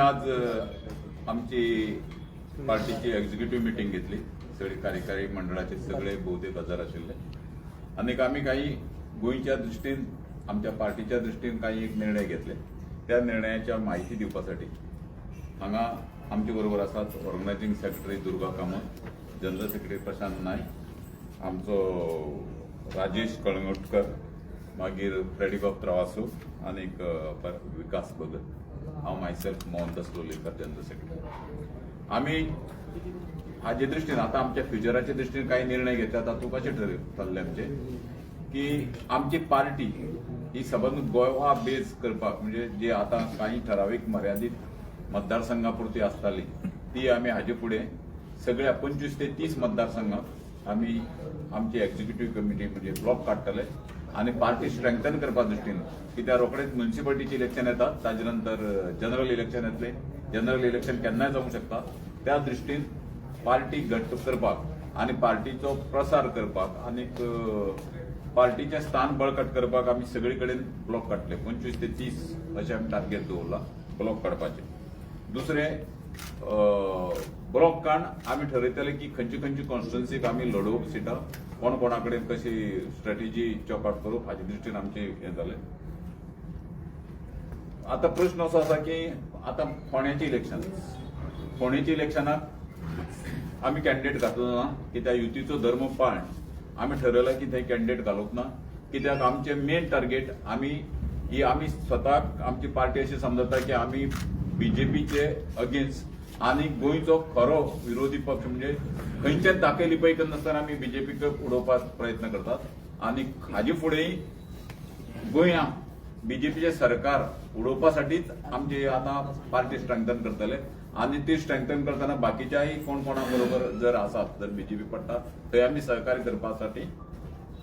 आज आमची पार्टीची एक्झिक्युटिव्ह मिटिंग घेतली. सगळे कार्यकारी मंडळाचे सगळे बहुतेक हजर आशिल्ले आनी आमी काही गोंयच्या दृश्टीन आमच्या पार्टीच्या दृश्टीन काही एक निर्णय घेतले. त्या निर्णयाच्या माहिती दिवपासाठी हांगा आमचे बरोबर आसात organising secretary Durga Kamat, general secretary Prashant Naik, आमचो राजेश कळंगुटकर, मागीर फ्रेडिकॉफ त्रावासू आनी विकास भगत, हांव myself Mohandas Lolayekar general secretary. आमी हाजे दृश्टीन आता आमच्या फ्युचराच्या दृश्टीन काही निर्णय घेतला. तातूंत कशें थारले आमचे की आमची पार्टी ही सबंद गोवा बेज करपाक, म्हणजे जी आता काही ठराविक मर्यादित मतदारसंघापुरती आसताली ती आमी हाजे फुडें सगळ्या 25 ते 30 मतदारसंघात आमी आमची एक्झिक्युटिव्ह कमिटी म्हणजे ब्लॉक काडटले आनी पार्टी स्ट्रेंथन करपा दृश्टीन. कित्याक रोखडेच म्युनिसिपालिटीचे इलेक्शन येतात, ताजे नंतर जनरल इलेक्शन येतले. जनरल इलेक्शन केन्नाय जावंक शकता. त्या दृश्टीन पार्टी घट्ट करपाक आनी पार्टीचो प्रसार करपाक आनी पार्टीचें स्थान बळकट करपाक आमी सगळे कडेन ब्लॉक काडले. 25 ते 30 अशें आमी टार्गेट दवरला ब्लॉक काडपाचें. दुसरें ब्लॉक काडून आमी ठरयतले की खंयची खंयची कॉन्स्टिट्युएन्सीक आमी लडोवंक सिटां, कोण कोणा कडेन कशी स्ट्रॅटेजी चॉक आउट करूं हाजे दृश्टीन आमचें हें जालें. आता प्रश्न असो आसा की आता फोंड्याचें इलेक्शन, फोंडेच्या इलेक्शनाक आमी कॅन्डिडेट घातलो ना. कित्याक युतीचो धर्म पाळण आमी ठरयला की थंय कॅन्डिडेट घालूंक ना. कित्याक आमचें मेन टार्गेट आमी स्वताक आमची पार्टी अशी समजता की आमी बीजेपीचे अगेन्स्ट आनी गोंयचो खरो विरोधी पक्ष म्हणजे खंयचेच दाखय लिपय नासतना आमी बीजेपीक उडोवपाक प्रयत्न करतात. आनी हाजे फुडेंय गोंया बीजेपीचे सरकार उडोवपासाठीच आमची आता पार्टी स्ट्रेंथन करतले आनी ती स्ट्रेंथन करतना बाकीच्याय कोण कोणा बरोबर जर आसात, जर बीजेपी पडटा थंय आमी सहकार्य करपासाठी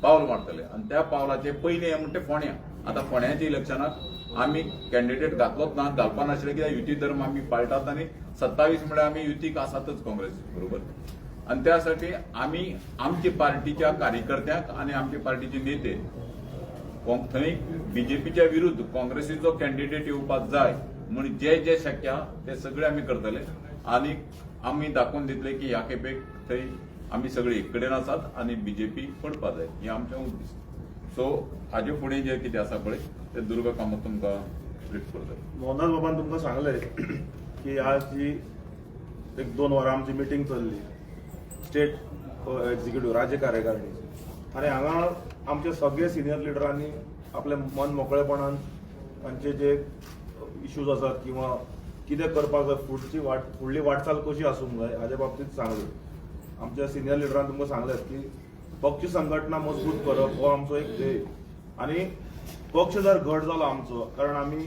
पावल मारतले. आनी त्या पावलाचे पयलीं म्हणटे फोंड्या. आता फोंड्याच्या इलेक्शनाक आमी कॅन्डिडेट घातलोच ना, घालपा नाशिल्ले कित्याक युती धर्म आमी पाळटात आनी 27 म्हळ्यार आमी युतीक आसातच काँग्रेस बरोबर. आनी त्यासाठी आमी आमच्या पार्टीच्या कार्यकर्त्यांक आनी आमच्या पार्टीचे नेते थंय बीजेपीच्या विरुद्ध काँग्रेसीचो कॅन्डिडेट येवपाक जाय म्हण जे जे शक्य ते सगळे आमी करतले. आनी आमी दाखोवन दितले की ह्या खेपेक थंय आमी सगळे एक कडेन आसात आनी बीजेपी पडपा जाय ही आमचें उद्देश. सो हाजे फुडें जे कितें आसा पळय ते दुर्गा कामत तुमकां ब्रीफ करतले. मोहनदास बाबान तुमकां सांगलें की आज जी 1-2 वरां आमची मिटींग चल्ली स्टेट एक्झिक्युटिव्ह राज्य कार्यकारिणी आनी हांगा आमचे सगळे सिनियर लिडरांनी आपले मन मोकळेपणान तांचे जे इश्यूज आसात किंवा कितें करपाक जाय, फुडली वाटचाल कशी आसूंक जाय हाचे बाबतींत सांगलें. आमच्या सिनियर लिडरान तुमकां सांगलें की पक्ष संघटना मजबूत करप हो आमचो एक ध्येय. आनी पक्ष जर घट जालो आमचो, कारण आमी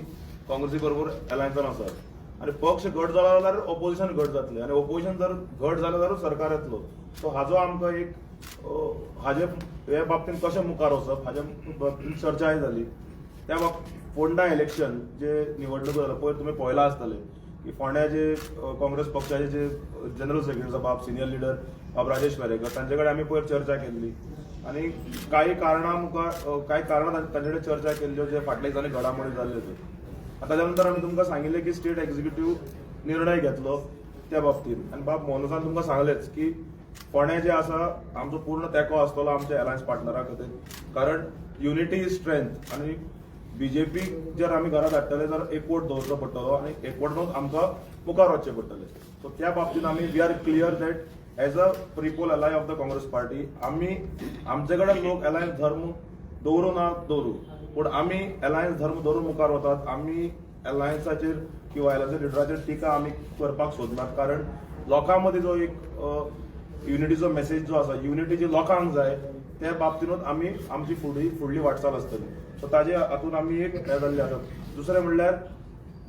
काँग्रेसी बरोबर अलायन्सान आसात आनी पक्ष घट जालो जाल्यार ऑपोजिशन घट जातलें आनी ऑपोजिशन जर घट जालें जाल्यार सरकार येतलो. सो हाजो आमकां एक हाजे हे बाबतींत कशें मुखार वचप हाजे बाबतींत चर्चाय जाली. त्या फोंडा इलेक्शन जे निवडणूक जालो पयर तुमी पळयलां आसतलें की फोंड्या जे काँग्रेस पक्षाचे जे जनरल सेक्रेटरी बाब सिनियर लिडर बाब राजेश वेरेकर तांचे कडेन आमी पयर चर्चा केल्ली आनी काही कारणां मुखार कांय कारणां तांचे कडेन चर्चा केल्ल्यो जे फाटल्या दिसांनी घडामोडी जाल्ल्यो त्यो. ताच्या नंतर आमी तुमकां सांगिल्लें की स्टेट एक्झिक्युटिव्ह निर्णय घेतलो त्या बाबतींत. आनी बाब मोहनदासान तुमकां सांगलेंच की फोंड्या जे आसा आमचो पूर्ण तेंको आसतलो आमच्या अलायन्स पार्टनरा खातीर, कारण युनिटी इज स्ट्रेंथ. आनी बीजेपी जर आमी घरा धाडटले जाल्यार एकवट दवरचो पडटलो आनी एकवटूनच आमकां मुखार वचचें पडटलें. सो त्या बाबतींत आमी we are clear that as a prepoll ally of the Congress party आमी आमचे कडेन लोक अलायन्स धर्म दवरूं ना दवरूं पूण आमी अलायन्स धर्म धरून मुखार वतात. आमी अलायन्साचेर किंवा अलायन्स लिडराचेर टिका आमी करपाक सोदनात, कारण लोकां मदीं जो एक युनिटीचो मेसेज जो आसा, युनिटी जी लोकांक जाय त्या बाबतीनूच आमी आमची फुडली वाटचाल आसतली. सो ताजे हातून आमी एक हे जाल्ले आसात. दुसरें म्हणल्यार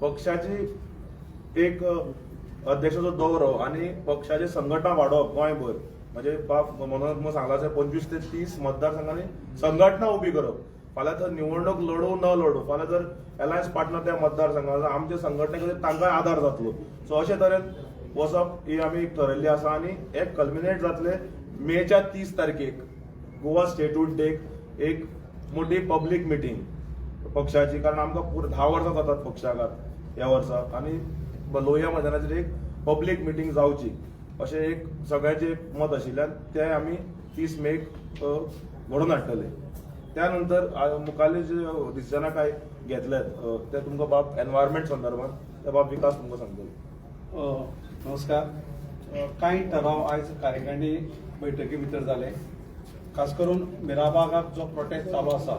पक्षाची एक अध्यक्षाचो दौरो आनी पक्षाचे संघटना वाडोवप गोंयभर. म्हणजे बाब म्हणून सांगला 25 ते 30 मतदारसंघांनी संघटना उबी करप. फाल्यां जर निवडणूक लडू न लडू, फाल्यां जर अलायन्स पार्टनर त्या मतदारसंघात आमचे संघटने खातीर तांकांय आदार जातलो. सो अशे तरेन वचप ही आमी ठरयल्ली आसा आनी एक कल्मिनेट जातले मेच्या 30 तारखेक गोवा स्टेट वूड टेक एक मोठी पब्लीक मिटींग पक्षाची, कारण आमकां 10 वर्सां जातात पक्षाक ह्या वर्सा. आनी लोहिया मैदानाचेर एक पब्लीक मिटींग जावची अशें एक सगळ्यांचे मत आशिल्ल्यान ते आमी 30 मेक घडोवन हाडटले. त्या नंतर मुखाल्ले जे डिसिजनां काय घेतल्यात ते तुमकां बाब एनवायरमेंट संदर्भात ते बाब विकास तुमकां सांगतलो. नमस्कार. कांय ठराव आयज कार्यकारिणी बैठकी भितर जाले. खास करून मिराबागाक जो प्रोटेस्ट चालू आसा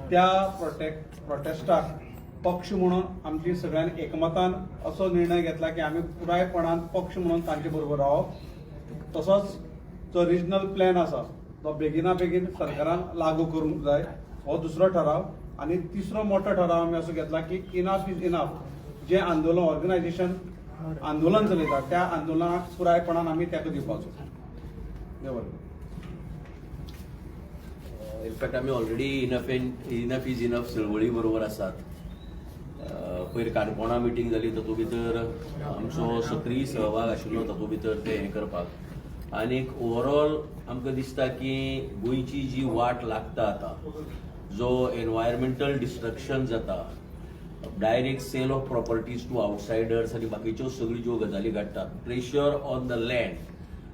त्या प्रोटेस्टाक पक्ष म्हणून आमची सगळ्यांनी एकमतान असो निर्णय घेतला की आमी पुरायपणान पक्ष म्हणून तांचे बरोबर रावप. तसोच जो रिजनल प्लॅन आसा तो बेगिना बेगीन सरकारान लागू करूंक जाय हो दुसरो ठराव. आनी तिसरो मोठो ठराव आमी असो घेतला की इनफ इज इनफ. जे आंदोलन ऑर्गनायझेशन आंदोलन चलयता त्या आंदोलनाक पुरायपणान आमी तेंको दिवपाचो. देव बरें. इनफॅक्ट आमी ऑलरेडी इनफ इज इनफ चळवळी बरोबर आसात. पयर काणकोणा मिटींग जाली तातूंत भितर आमचो सक्रीय सहभाग आशिल्लो तातूंत भितर ते हें करपाक. आनीक ओवरऑल आमकां दिसता की गोंयची जी वाट लागता आतां जो एनवायरमेंटल डिस्ट्रक्शन जाता, direct sale of properties to outsiders आनी बाकीच्यो सगळ्यो ज्यो गजाली घडटात, प्रेशर ऑन द लँड,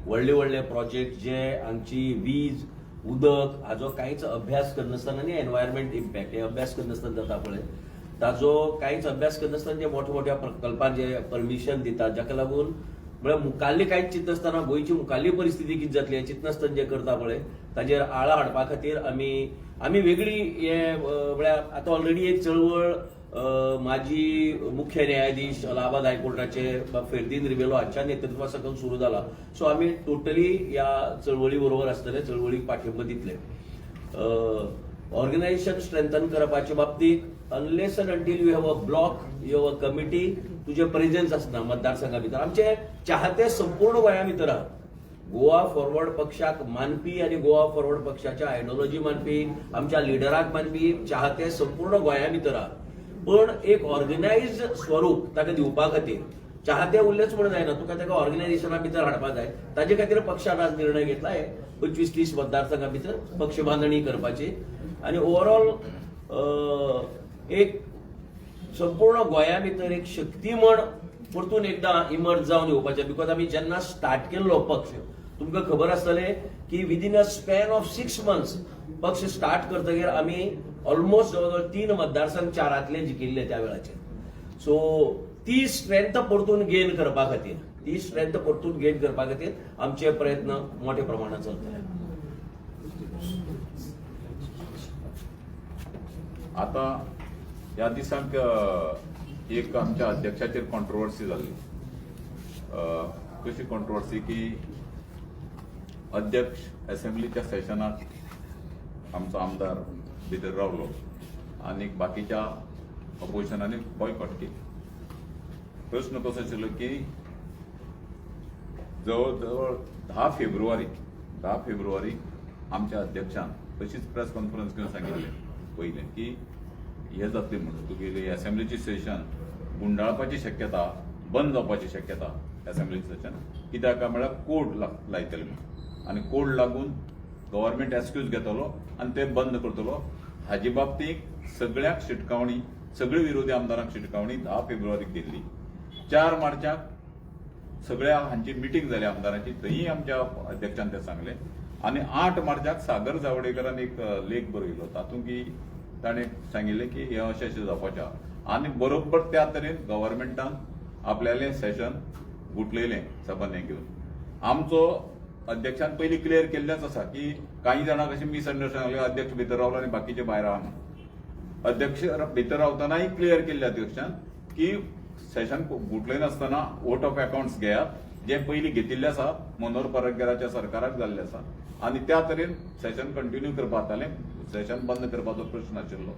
व्हडले व्हडले प्रोजेक्ट जे हांगची वीज उदक हाजो कांयच अभ्यास करनासतना आनी एनवायरमेंट इम्पॅक्ट हे अभ्यास करनासतना जाता पळय ताजो कांयच अभ्यास करनासतना जे मोठ्या मोठ्या प्रकल्पांक जे परमिशन दितात जाका लागून म्हळ्यार मुखाल्ली कांयच चिंतनासतना गोंयची मुखाल्ली परिस्थिती कितें जातली हें चिंतनासतना जे करता पळय ताजेर आळा हाडपा खातीर आमी वेगळी हे म्हळ्यार आतां ऑलरेडी एक चळवळ माजी मुख्य न्यायाधीश अलाहाबाद हायकोर्टाचे फेर्दीन रिबेलो हांच्या नेतृत्वा सकयल सुरू जाला. सो आमी टोटली ह्या चळवळी बरोबर आसतले, चळवळीक पाठिंबो दितले. ऑर्गनायझेशन स्ट्रेंथन करपाच्या बाबतीत unless and until you have a block, you have a committee, तुजे प्रेझेन्स आसना मतदारसंघा भितर. आमचे चाहते संपूर्ण गोंया भितर आहात. गोवा फॉरवर्ड पक्षाक मानपी आनी गोवा फॉरवर्ड पक्षाच्या आयडियोलॉजी मानपी, आमच्या लिडराक मानपी चाहते संपूर्ण गोंया भितर आहात. पण एक ऑर्गनायज स्वरूप ताका दिवपा खातीर चाहते उरलेच म्हणून जायना, तुका ताका ऑर्गनायझेशना भितर हाडपा जाय. ताजे खातीर पक्षान आज निर्णय घेतला 25-30 मतदारसंघा भितर पक्ष बांदणी करपाची. आनी ओवरऑल एक संपूर्ण गोंया भितर एक शक्ती म्हण परतून एकदां इमर्ज जावन येवपाचें. बिकॉज आमी जेन्ना स्टार्ट केल्लो पक्ष तुमकां खबर आसतलें की within a span of 6 months पक्ष स्टार्ट करतकीर आमी ऑलमोस्ट जवळजवळ 3 मतदारसंघ 4 जिखिल्ले त्या वेळाचेर. सो ती स्ट्रेंथ परतून गेन करपा खातीर आमचे प्रयत्न मोठ्या प्रमाणात चलतले. आता ह्या दिसांक एक आमच्या अध्यक्षाचेर कॉन्ट्रोवर्सी जाल्ली. कशी कॉन्ट्रोवर्सी की अध्यक्ष असेंब्लीच्या सेशनाक आमचो आमदार भितर रावलो आनी बाकीच्या ऑपोजिशनांनी बॉयकॉट केली. प्रश्न कसो आशिल्लो की जवळ जवळ 10 फेब्रुवारी आमच्या अध्यक्षान तशीच प्रेस कॉन्फरन्स घेवन सांगिल्लें पयलें की हे जातलें म्हणून तुगेली असेंब्लीची सेशन गुंडाळपाची शक्यता, बंद जावपाची शक्यता असेंब्लीचें सेशन. कित्याक काय म्हळ्यार कोड लायतले म्हणून आनी कोड लागून गव्हर्नमेंट एक्सक्यूज घेतलो आनी ते बंद करतलो. हाजे बाबतींत सगळ्याक शिटकावणी, सगळे विरोधी आमदारांक शिटकावणी 10 फेब्रुवारीक दिल्ली. 4 मार्चाक सगळ्या हांची मिटींग जाली आमदारांची, थंय आमच्या अध्यक्षान ते सांगले. आनी 8 मार्चाक सागर जावडेकरान एक लेख बरयलो तातूंत की ताणें सांगिल्लें की हें अशें अशें जावपाचें. आनी बरोबर त्या तरेन गव्हर्नमेंटान आपल्यालें सेशन गुटलयलें सबंदें घेवन. आमचो अध्यक्षान पयलीं क्लियर केल्लेंच आसा की कांय जाणांक अशें मिसअंडरस्टँडिंग अध्यक्ष भितर रावलो आनी बाकीचे भायर आहा म्हणून. अध्यक्ष भितर रावतनाय क्लियर केल्लें अध्यक्षान की सेशन गुटलयनासतना वोट ऑफ अकाउंट्स घेयात, जे पयलीं घेतिल्ले आसा मनोहर पर्रीकराच्या सरकाराक जाल्ले आसा. आनी त्या तरेन सेशन कंटिन्यू करपा जातालें, सेशन बंद करपाचो प्रश्न आशिल्लो.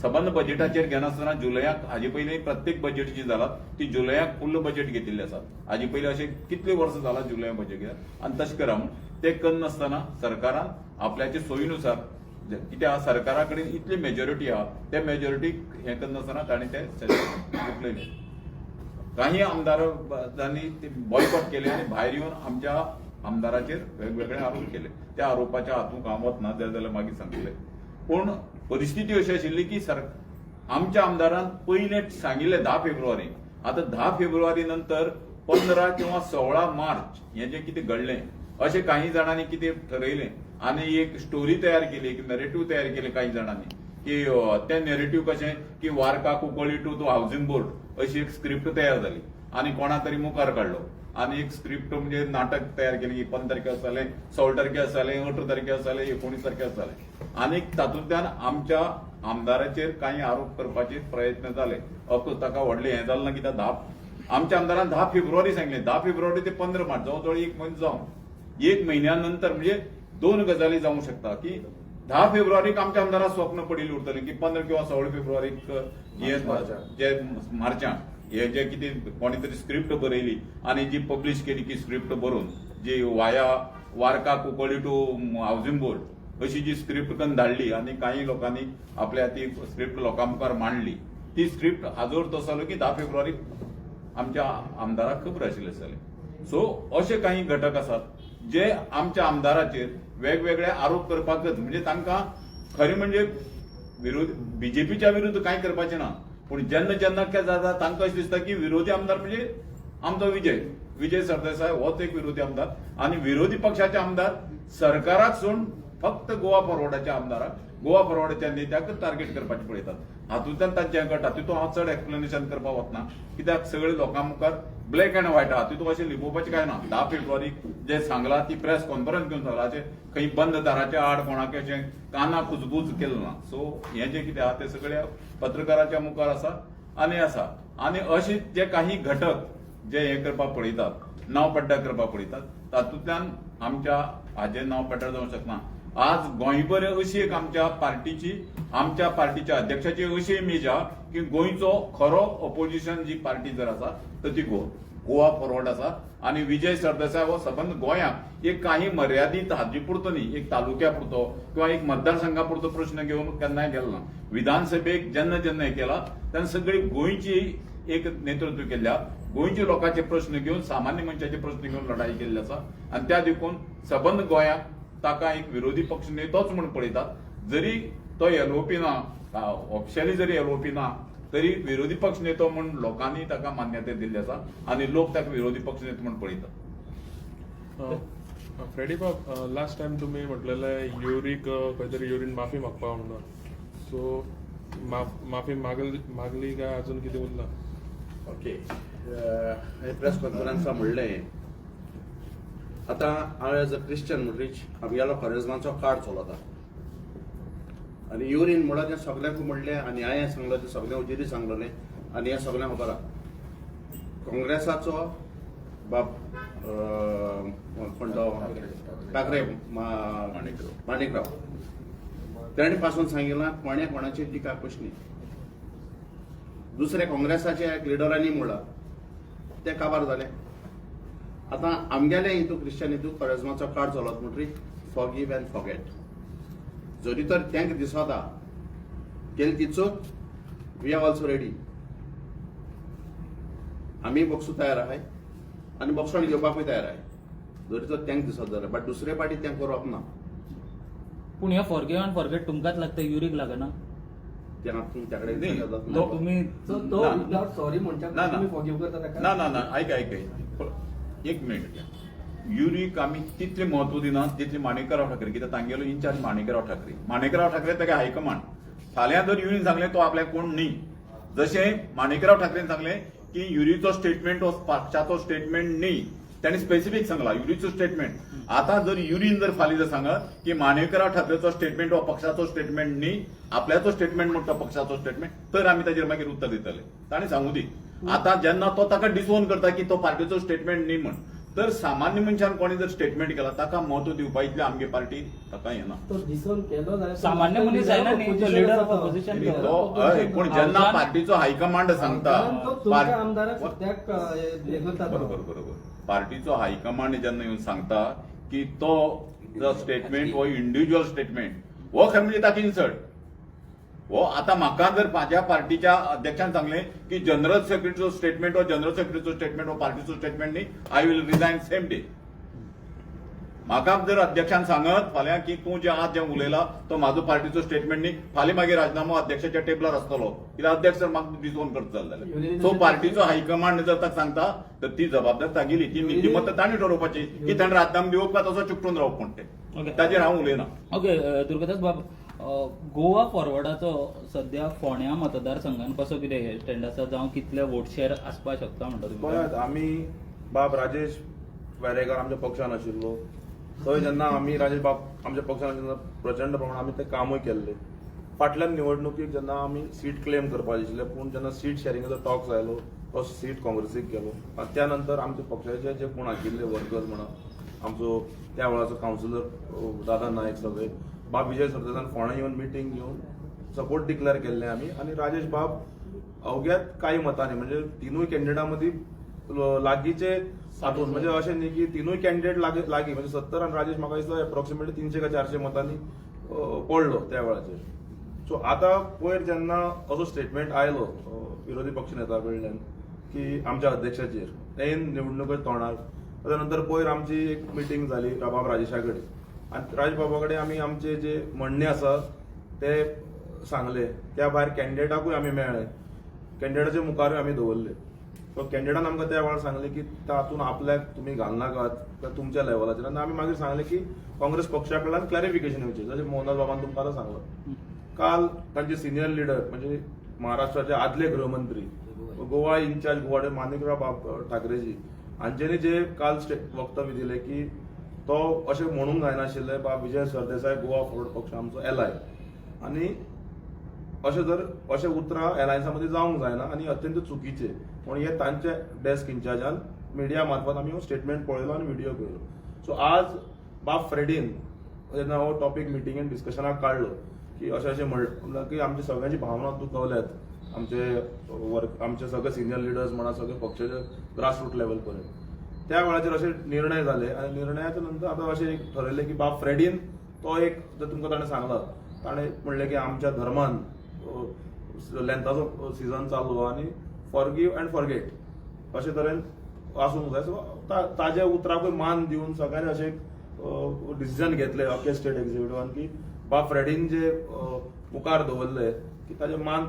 सबंद बजेटाचेर घेनासतना जुलयाक हाजे पयलीं प्रत्येक बजेट जी जालात ती जुलयाक फुल्ल बजेट घेतिल्ले आसात. हाजे पयलीं अशें कितले वर्स जाला जुलया बजेट घेतात आनी तशें करा म्हूण ते करनासतना सरकारान आपल्याचे सोयीनुसार कित्याक सरकारा कडेन इतली मेजॉरिटी आहा त्या मेजॉरिटीक हें करनासतना ताणें ते सेशन गुटलयलें. काही आमदारांनी ते बॉयकॉट केले आनी भायर येवन आमच्या आमदाराचेर वेगवेगळे आरोप केले. त्या आरोपाच्या हातूंत हांव वतना जाल्यार मागीर सांगतलें. पूण परिस्थिती अशी आशिल्ली की आमच्या आमदारान पहिले सांगिल्ले 10 फेब्रुवारी. आता 10 फेब्रुवारी नंतर 15 किंवा 16 मार्च हे जे कितें घडलें अशें काही जाणांनी कितें ठरयलें आनी एक स्टोरी तयार केली, एक नरेटिव्ह तयार केले काही जाणांनी की ते नरेटिव्ह कशें की वार्का कुंकळ्ळी टू हाऊसिंग बोर्ड अशी एक स्क्रिप्ट तयार जाली आणि कोणा तरी मुखार काडलो आणि एक स्क्रिप्ट म्हणजे नाटक तयार केलें की 15 तारखे आसतालें, 16 तारखे आसतालें, 18 तारखे आसतालें, 19 तारखे आसतालें आणि तातूंतल्यान आमच्या आमदाराचेर काही आरोप करपाचे प्रयत्न जाले. अफकोर्स ताका व्हडलें हें जालें ना कित्याक आमच्या आमदारान 10 फेब्रुवारी सांगलें. 10 फेब्रुवारी ते 15 मार्च जवळ एक म्हयनो जावन एक म्हयन्यानंतर म्हणजे 2 गजाली जावंक शकता की 10 फेब्रुवारीक आमच्या आमदाराक स्वप्न पडिल्लें उरतलें की 15 किंवा 16 फेब्रुवारीक जे मार्चांत हे जे कितें कोणी तरी स्क्रिप्ट बरयली आणि जी पब्लिश केली की स्क्रिप्ट बरोवन जी वाया वार्का कुंकळ्ळी टू हाऊसिंग बोर्ड अशी जी स्क्रिप्ट करून धाडली आणि काही लोकांनी आपल्या ती स्क्रिप्ट लोकां मुखार मांडली. ती स्क्रिप्ट आजोर तसलो की 10 फेब्रुवारीक आमच्या आमदाराक खबर आशिल्लें आसतलें. सो असे काही घटक आसात जे आमच्या आमदाराचेर वेगवेगळे आरोप करपाकच म्हणजे तांकां खरें म्हणजे बीजेपीच्या विरुद्ध कांय करपाचें ना, पूण जेन्ना जेन्ना कितें जाता तांकां अशें दिसता की विरोधी आमदार म्हणजे आमचो विजय सरदेसाय होच एक विरोधी आमदार आणि विरोधी पक्षाचे आमदार सरकाराक सोडून फक्त गोवा फॉरवर्डाच्या आमदाराक गोवा फॉरवर्डाच्या नेत्याक टार्गेट करपाचे पळयतात. हातूंतल्यान तांचे घडटा तितून हांव चड एक्सप्लेनेशन करपाक वचना कित्याक सगळे लोकां मुखार ब्लॅक एंड व्हायट आहा, तितून अशें लिपोवपाचें कांय ना. 10 फेब्रुवारीक जे सांगला ती प्रेस कॉन्फरन्स घेवन सांगला अशें खंय बंद दाराच्या आड कोणाक अशें काना कुजबूज केलें ना. सो हें जें कितें आहा तें सगळ्या पत्रकाराच्या मुखार आसा आणि अशे जे काही घटक जे हे करपाक पळयतात नांव पड्ड्यार करपाक पळयतात तातूंतल्यान आमच्या हाजें नांव पड्ड्यार जावंक शकना. आज गोंयभर अशी एक आमच्या पार्टीच्या अध्यक्षाची अशी इमेज आहा की गोंयचो खरो ऑपोजिशन जी पार्टी जर आसा तर ती गोवा फॉरवर्ड आसा आणि विजय सरदेसाय हो सबंद गोंयाक एक काही मर्यादीत हाजी पुरतो न्ही, एक तालुक्या पुरतो किंवा एक मतदारसंघा पुरतो प्रश्न घेवन केन्नाय गेलो ना. विधानसभेक जेन्ना जेन्ना हे केला तेन्ना सगळी गोंयची एक नेतृत्व केल्ल्या गोंयच्या लोकांचे प्रश्न घेवन सामान्य मनशाचे प्रश्न घेवन लढाई केल्ली आसा आणि त्या देखून सबंद गोंयाक ताका एक विरोधी पक्ष नेतोच म्हणून पळयतात. जरी तो एलओपी ना, ऑफिशियली जरी एलओपी ना तरी विरोधी पक्ष नेतो म्हणून लोकांनी ताका मान्यता दिल्ली आसा आणि लोक ताका विरोधी पक्ष नेतो म्हणून पळयतात. फ्रेडी बाब, लास्ट टाइम तुम्ही म्हटलेलें युरीक खंय तरी युरीन माफी मागपा म्हणून, सो माफी मागली काय अजून कितें उरला? ओके, प्रेस कॉन्फरन्सां म्हणलें आतां हांव एज अ क्रिश्चन म्हणटरीच आमगेलो खरेजमाचो कार्ड चलता आनी युरीन म्हणल्यार तें सगळ्यांक म्हणलें आनी हांवें सांगलें तें सगळ्या उजेरी सांगलेलें आनी हें सगळ्यांक खबर आहा. काँग्रेसाचो बाब कोण तो ठाकरे माणिकराव तेणे पासून सांगिल्लां कोणे कोणाची टिका कशी. दुसरे काँग्रेसाचे लिडरांनी म्हणलां ते काबार जाले. आतां आमगेले हितू क्रिश्चन हितू खरेजमाचो कार्ड चलत म्हणटरीच फॉरगिव एंड फॉरगेट. जरी तर तांकां दिसता केली ती चूक, वी आर ऑल्सो रेडी, आमी बक्षू तयार आहाय आनी बक्षण घेवपाकूय तयार आहाय जरी तर तांकां दिसत जाल्यार. बट दुसरे पाटी तें करप ना. पूण हे फॉरगिव एंड फॉरगेट तुमकांच लागता, युरीक लागना? नाही. तुम्ही सॉरी म्हणटा तुम्ही फॉरगिव करता ताका? ना ऐका एक मिनिट. युरीक आमी तितले महत्व दिनात जितले माणिकराव ठाकरे, कित्याक तांगेलो इन्चार्ज माणिकराव ठाकरे ताका हायकमांड. फाल्यां जर युरीन सांगलें तो आपल्याक कोण न्ही, जशें माणिकराव ठाकरेन सांगलें की युरीचो स्टेटमेंट हो पक्षाचो स्टेटमेंट न्ही, त्यांनी स्पेसिफिक सांगला युरीचो स्टेटमेंट. आता जर युरीन जर फाली जर सांगत की माणिकराव ठाकरेचो स्टेटमेंट हो पक्षाचो स्टेटमेंट न्ही, आपल्याचो स्टेटमेंट म्हणटा पक्षाचो स्टेटमेंट, तर आमी ताजेर मागीर उत्तर दितले. ताणें सांगू दी. आता जेन्ना तो ताका डिसोन करता की तो पार्टीचो स्टेटमेंट न्ही म्हण, तर सामान्य मनशान कोणी जर स्टेटमेंट केला ताका महत्व दिवपा इतली आमगे पार्टी ताका येना. तो डिसोन केलो जाल्यार सामान्य मनीस जायना न्ही, तो लीडर ऑफ ऑपोजिशन. पूण जेन्ना पार्टीचो हायकमांड सांगता तुमच्या आमदाराक सद्याक हे करता. बरोबर पार्टीचो हायकमांड जेन्ना येवन सांगता की तो जो स्टेटमेंट हो इंडिव्हिज्युअल स्टेटमेंट हो खरें म्हणजे ताका इन्सल्ट हो. आता म्हाका जर म्हाज्या पार्टीच्या अध्यक्षान सांगलें की जनरल सेक्रेटरीचो स्टेटमेंट हो जनरल सेक्रेटरीचो स्टेटमेंट हो पार्टीचो स्टेटमेंट न्ही, I will resign same day. म्हाका जर अध्यक्षान सांगत फाल्यां की तूं जे आज जे उलयला तो म्हाजो पार्टीचो स्टेटमेंट न्ही, फाल्यां मागीर राजीनामो अध्यक्षाच्या टेबलार आसतलो कित्याक अध्यक्ष जर म्हाका डिसोन करता जाल्यार सो पार्टीचो हायकमांड जर ताका सांगता तर ती जबाबदारी तागेली, ती नीतिमत्ता तांणी ठरोवपाची की ताणें राजीनामो दिवप काय तसो चुकटून रावप म्हण ओके. तें ताजेर हांव उलयना. ओके दुर्गादास बाब, गोवा फॉरवर्डाचो सध्या फोंड्या मतदारसंघान कसो कितें स्टँड आसा, जावं कितले वोट शेअर आसपाक शकता म्हणटा तुम्ही? पळयात, आमी बाब राजेश वेरेकर आमच्या पक्षान आशिल्लो थंय जेन्ना आमी राजेश बाब आमच्या पक्षान जेन्ना प्रचंड प्रमाणात आमी तें कामूय केल्लें. फाटल्यान निवडणुकीक जेन्ना आमी सीट क्लेम करपाक आशिल्ले, पूण जेन्ना सीट शेअरिंगाचो टॉक्स आयलो तो सीट काँग्रेसीक गेलो. आनी त्या नंतर आमच्या पक्षाचे जे कोण आशिल्ले वर्कर्स म्हणा, आमचो त्या वेळाचो कावन्सिलर दादा नायक सगळे, बाब विजय सरदेसान फोंड्या येवन मिटींग घेवन सपोर्ट डिक्लेअर केल्लें आमी. आनी राजेश बाब अवघ्यात काही मतांनी म्हणजे तिनूय कॅन्डिडेटा मदीं लागींचे हातून, म्हणजे अशें न्ही की तिनूय कॅन्डिडेट लागीं म्हणजे 70 आनी राजेश म्हाका दिसता एप्रॉक्सिमेटली 300 काय 400 मतांनी पडलो त्या वेळाचेर. सो आतां पयर जेन्ना असो स्टेटमेंट आयलो विरोधी पक्ष नेता कडल्यान की आमच्या अध्यक्षाचेर ऐन निवडणुके तोंडार, ताच्या नंतर पयर आमची एक मिटींग जाली बाब राजेशा कडेन आनी राजेश बाबा कडेन आमी आमचे जे म्हणणे आसा ते सांगले. त्या भायर कॅन्डिडेटाकूय आमी मेळ्ळे, कॅन्डिडेटाच्या मुखारूय आमी दवरले. सो कॅन्डिडेटान आमकां त्या वेळार सांगले की तातूंत आपल्याक तुमी घालनाकात काय तुमच्या लेवलाचेर. आनी आमी मागीर सांगले की काँग्रेस पक्षा कडल्यान क्लॅरिफिकेशन येवचें, जशें मोहनदास बाबान तुमकां आतां सांगलां. काल तांचे सिनियर लिडर म्हणजे महाराष्ट्राचे आदले गृहमंत्री, गोवा इन्चार्ज गोवाडे माणिकराव बाब ठाकरेजी हांच्यांनी जे काल वक्तव्य दिलें की तो अशें म्हणूंक जायनाशिल्लें बाब विजय सरदेसाय गोवा फॉरवर्ड पक्ष आमचो एलाय, आनी अशें उतरां एलायन्सा मदीं जावंक जायना आनी अत्यंत चुकीचे म्हूण हे तांचे डेस्क इन्चार्जान मिडिया मार्फत आमी स्टेटमेंट पळयलो आनी व्हिडिओ पळयलो. सो आज बाब फ्रेडीन जेन्ना हो टॉपीक मिटिंगेन डिस्कशनाक काडलो की अशें म्हणलें की आमची सगळ्यांची भावना दुखवल्यात, आमचे सगळे सिनियर लिडर्स म्हणा सगळे पक्षाचे ग्रासरूट लेवल पर्यंत. त्या वेळाचेर असे निर्णय जाले आनी निर्णयाच्या नंतर आतां अशें एक ठरयलें की बाब फ्रेडीन तो एक जर तुमकां ताणें सांगला, ताणें म्हणलें की आमच्या धर्मान लेंथाचो सिजन चालू आनी फॉरगिव्ह अँड फॉरगेट अशे तरेन आसूंक जाय. सो ताज्या उतराकूय मान दिवन सगळ्यांनी अशें डिसिजन घेतलें अख्खे स्टेट एक्झिक्युटिव्हान की बाब फ्रेडीन जे मुखार दवरले की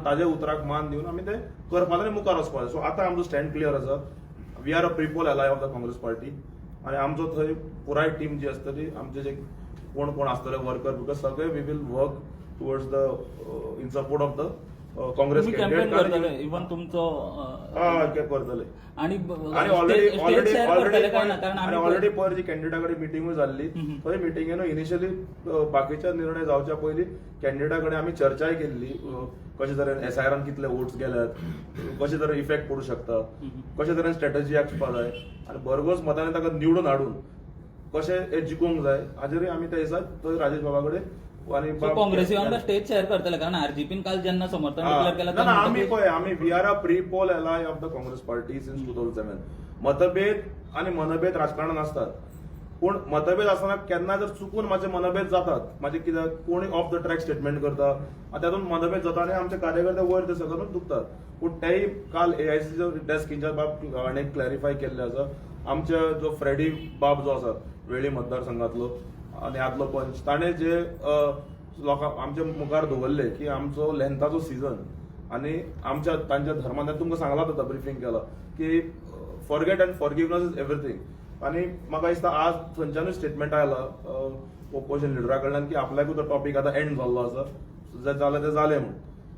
ताजे उतराक मान दिवन आमी ते करपाक आनी मुखार वचपाक जाय. सो आतां आमचो स्टँड क्लियर आसा. वी आर अ प्रिपोल एलाय ऑफ द काँग्रेस पार्टी आनी आमचो थंय पुराय टीम जी आसतली, आमचे जे कोण आसतले वर्कर बिकॉज सगळे we will work towards the in support of the Congress campaign करतले इवन तुमचो करतले. आणि ऑलरेडी पयर जी कॅन्डिडेटा कडेन मिटींगूय जाल्ली थंय मिटींगेन इनिशियली बाकीचे निर्णय जावच्या पयलीं कॅन्डिडेटा कडेन आमी चर्चाय केल्ली कशे तरेन एसआयआरान कितले वोट्स गेल्यात, कशे तरेन इफेक्ट पडूं शकता, कशे तरेन स्ट्रॅटजी आसपाक जाय आनी भरघोस मतांनी ताका निवडून हाडून कशें जिखूंक जाय हाजेरूय आमी त्या दिसा थंय राजेश बाबा कडेन काँग्रेसीवान स्टेज शेअर करतले कारण आरजीपीन काल जेन्ना समर्थन डिक्लेअर केला आम्ही we are a pre poll ally of the Congress party since 2007. मतभेद आणि मनभेद राजकारणात असतात, पूण मतभेद असताना केन्ना जर चुकून माझे मनभेद जातात, माझे कित्याक कोणी ऑफ द ट्रॅक स्टेटमेंट करता त्यातून मनभेद जाता आणि आमचे कार्यकर्ते वयर ते सकून दुखतात. पूण तेही काल एआयसीचो डेस्क इंचार्ज बाब हाणें क्लॅरिफाय केल्ले आसा. आमचे जो फ्रेडी बाब जो आसा वेळी मतदारसंघातलो आनी आदलो पंच ताणें जे लोकां आमच्या मुखार दवरले की आमचो लेंथाचो सीझन आनी आमच्या तांच्या धर्मान तुमकां सांगला आतां ब्रिफींग केला की forget and forgiveness is everything. आनी म्हाका दिसता आज थंयच्यानूय स्टेटमेंट आयला ओपोजिशन लिडरा कडल्यान की आपल्याकूय तो टॉपीक आतां एंड जाल्लो आसा, जें जालें तें जालें म्हूण.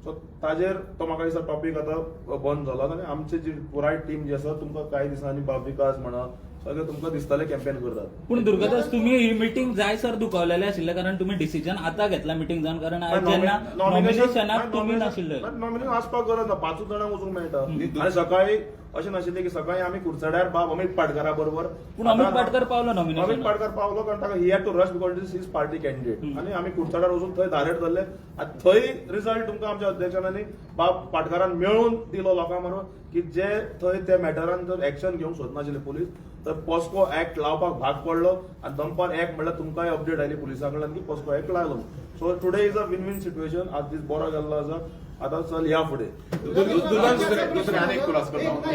सो ताजेर तो म्हाका दिसता टॉपीक आतां बंद जालो आनी आमची जी पुराय टीम जी आसा तुमकां कांय दिसांनी बाब विकास म्हणा सगळे तुमकां दिसतले कॅम्पेन करतात. पूण दुर्गादास तुम्ही ही मिटींग जाय सर दुखवलेले आशिल्ले कारण तुम्ही डिसिजन आतां घेतला मिटींग जावन कारण जेन्ना नॉमिनेशनाक तुम्ही नाशिल्ले. नॉमिनेशन आसपाक गरज ना, 5 जाणांक वचूंक मेळटा आनी सकाळी अशें नाशिल्लें की सकाळी आमी कुर्चाड्यार बाब अमित पाटकरा बरोबर. पूण अमित पाटकर पावलो नॉमिनेशन. अमित पाटकर पावलो कारण ताका he had to rush because this is party candidate आनी आमी कुर्चाड्यार वचून थंय डायरेक्ट जाल्ले आनी थंय रिजल्ट तुमकां आमच्या अध्यक्षांनी बाब पाटकरान मेळून दिलो लोकां बरोबर की जे थंय त्या मॅटरान जर एक्शन घेवंक सोदनाशिल्ले पुलीस तर पॉस्को ऍक्ट लावपाक भाग पडलो आनी दनपार एक म्हणल्यार तुमकांय अपडेट आयली पुलिसां कडल्यान की पॉस्को ऍक्ट लायलो. So today is a win win situation. आज दीस बरो गेल्लो आसा, आतां चल या फुडें. दुसरे आनी एक खुलास करता,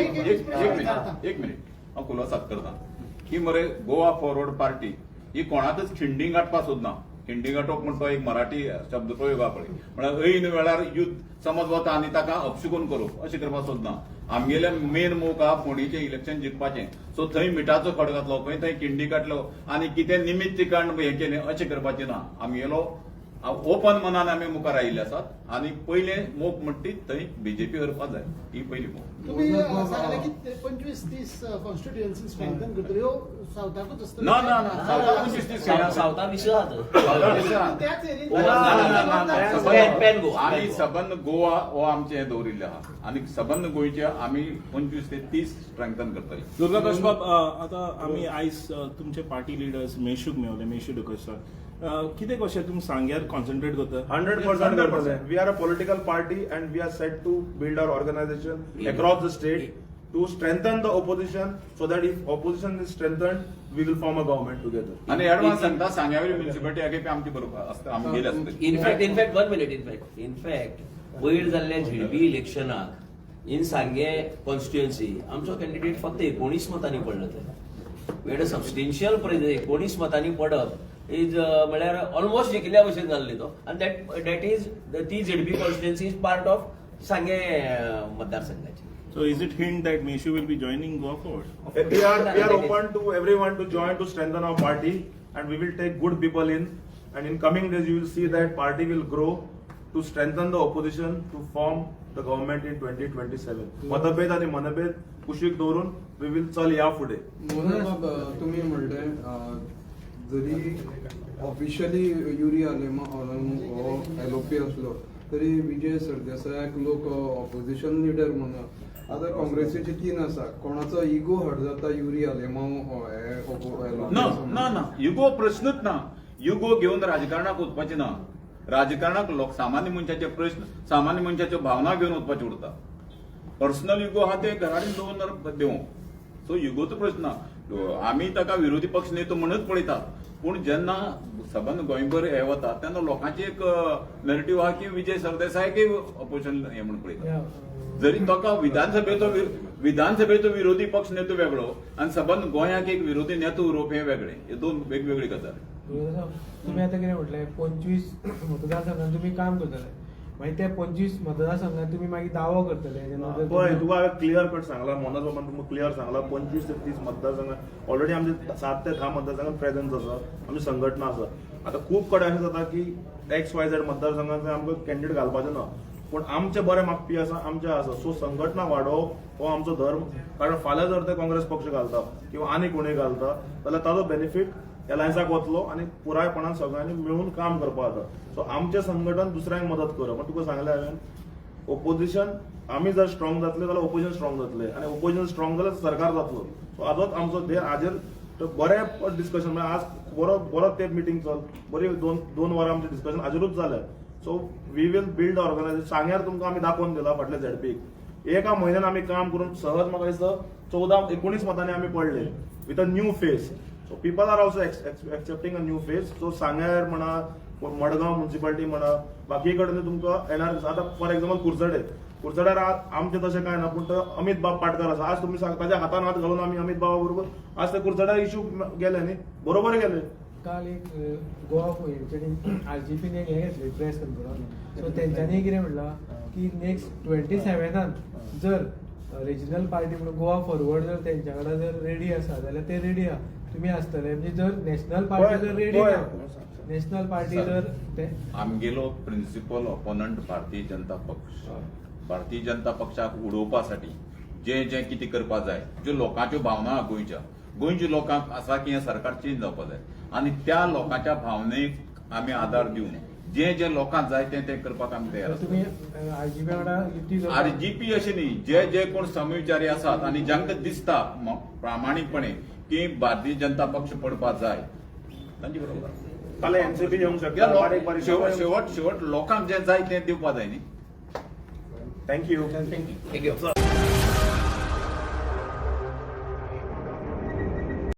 एक मिनिट हांव खुलासात करता की मरे गोवा फॉरवर्ड पार्टी ही कोणातच खिंडी गाठपा सोदना. खिंडी गाठप म्हणतो एक मराठी शब्द प्रयोग पळय म्हळ्यार ऐन वेळार युद्ध समज वता आनी ताका अपशगून करप अशें करपा सोदना. आमगेले मेन मोख आहा फोंडेचें इलेक्शन जिखपाचें. सो थंय मिठाचो खड घातलो खंय थंय खिंडी काडलो आनी कितें निमित्त चिकाण हें केलें अशें करपाचें ना. आमगेलो ओपन मनान आमी मुखार आयिल्ले आसात आनी पयले मोख म्हणटी थंय बीजेपी हरपा जाय ही पयली मोख. तुम्ही सांगले की 25-30 कॉन्स्टिट्युएन्सी स्ट्रेंथन करतले ह्यो सावथाकूच असतले. ना ना ना सावथाक 25-30 खेळा. सावथा विसरात त्याच पॅन गोवा. आमी सबंद गोवा हो आमचे हे दवरिल्ले आहा आनी सबंद गोंयचे आमी 25 ते 30 स्ट्रेंथन करतले. दुर्गादास बाब, आता आमी आयज तुमचे पार्टी लिडर्स मेशूक मेवले, मेशू डुकस्तान कितें कशें तुमी सांग्यार कॉन्सन्ट्रेट करता? 100% करतले. We are a political party and we are set to build our organization across the state to strengthen the opposition so that if opposition is strengthened, we will form a government together. आणि advance सांगता सांग्यावरी municipality आगे आमची बरोबर असता आमी गेले असते. In fact 1 minute in fact वयर जाल्ल्या झेडपी इलेक्शनाक इन सांगे कॉन्स्टिट्युएन्सी आमचो कॅन्डिडेट फक्त 19 मतांनी पडलो थंय. वी हॅड अ सबस्टेन्शियल 19 मतांनी पडप इज म्हळ्यार ऑलमोस्ट जिखल्या भशेन जाल्ली तो. आनी दॅट इज ती ZP constituency is part of सांगे मतदारसंघाची. So is it hint that Meshu will be joining Goa Forward? We are open to everyone to join to strengthen our party and we will take good people in and in coming days you will see that party will grow to strengthen the opposition to form the government in 2027. मतभेद आणि मनभेद कुशीक दवरून we will चल या फुडें. तुम्ही म्हणले जरी ऑफिशियली युरी हो एलओपी असलो तरी विजय सरदेसायाक लोक ऑपोजिशन लिडर म्हणून. आता काँग्रेसीचे 3 आसा. कोणाचो इगो हट जाता युरी ना ना ना युगो प्रश्नच ना. युगो घेऊन राजकारणाक वचपाचे ना. राजकारणाक लोक सामान्य मनशाचे प्रश्न सामान्य मनशाच्यो भावना घेवन वचपाचे उरता. पर्सनल युगो आहा ते घराडीन दवरून देऊ. सो युगोचो प्रश्न ना. आमी ताका विरोधी पक्ष नेतो म्हणूच पळयतात पूण जेन्ना सबंद गोंयभर हे वता तेन्ना लोकांची एक नॅरेटिव्ह आहा की विजय सरदेसायकय अपोजिशन हे म्हणून पळयतात. जरी ताका विधानसभेचो विरोधी पक्ष नेतो वेगळो आनी सबंद गोंयाक एक विरोधी नेतो उरोवप हे वेगळे. हे दोन वेगवेगळी गजाल. तुम्ही आता कितें म्हटलें 25 मतदारसंघात तुम्ही काम करतले मागीर ते 25 मतदारसंघात तुम्ही मागीर दावो करतले. पळय तुका हांवें क्लियर कट सांगला मनोज बाबान तुमकां क्लियर सांगला 25 ते 30 मतदारसंघात ऑलरेडी आमचे 7 ते 10 मतदारसंघात प्रेझेन्स आसा. आमची संघटना आसा. आता खूब कडेन अशें जाता की XYZ मतदारसंघात आमकां कॅन्डिडेट घालपाचें ना पूण आमचे बरे मागपी आसा आमचे आसा. सो संघटना वाडोवप हो आमचो धर्म. कारण फाल्यां जर ते काँग्रेस पक्ष घालता किंवा आनी कोणूय घालता जाल्यार ताजो बेनिफीट एलायन्साक वतलो आनी पुरायपणान सगळ्यांनी मेळून काम करपा जाता. सो आमचें संघटन दुसऱ्यांक मदत करप. पण तुका सांगलें हांवें ओपोजिशन आमी जर स्ट्रॉंग जातले जाल्यार ओपोजिशन स्ट्रॉंग जातले आनी ओपोजिशन स्ट्रॉंग जाल्यार सरकार जातलो. सो हाजोच आमचो हाजेर बरें डिस्कशन म्हळ्यार आज बरो तेप मिटींग चल बरी 2 वरां आमचें डिस्कशन हाजेरूच जालें. So we will build organisation. सांग्यार तुमकां आमी दाखोवन दिला फाटल्या झेडपीक एका म्हयन्यान आमी काम करून सहज म्हाका दिसता 14-19 मतांनी आमी पडले with a new face. So people are also accepting a new face. So सांग्यार म्हणा मडगांव म्युनिसिपालिटी म्हणा बाकी कडेन तुमकां येणार. आता फॉर एक्झाम्पल कुर्चडेर आमचे तशें काय ना पूण तो अमित बाब पाटकर आसा. आज तुमी ताच्या हातान हात घालून आमी अमित बाबा बरोबर आज ते कुर्चड्यार इश्यू गेले न्ही बरोबर गेले. काल एक गोवा पयलींच्यानी RGPन एक हे घेतले प्रेस कॉन्फरन्स. सो तेंच्यांनी कितें म्हणलां की नेक्स्ट 27 जर रिजनल पार्टी म्हणून गोवा फॉरवर्ड जर तेंच्या कडेन जर रेडी आसा जाल्यार ते रेडी आहा तुम्ही असतले. म्हणजे जर नॅशनल पार्टी जर रेडी ना नॅशनल पार्टी जर आमगेलो प्रिन्सिपल ऑपोनंट भारतीय जनता पक्ष. भारतीय जनता पक्षाक उडोवपासाठी जे जे कितें करपा जाय ज्यो लोकांच्यो भावना आहा गोंयच्या लोकांक आसा की हें सरकार चेंज जावपा जाय आनी त्या लोकांच्या भावनेक आमी आदार दिवन जे जे लोकांक जाय ते करपाक आमी तयार आसा. तुम्ही RGP वांगडा युती करता. RGP अशें न्ही जे कोण समविचारी आसात आनी जांकां दिसता प्रामाणीकपणे की भारतीय जनता पक्ष पडपाक जाय तांचे बरोबर फाल्यां NCP येवंक शकता. शेवट लोकांक जे जाय तें दिवपा जाय न्ही. थँक्यू.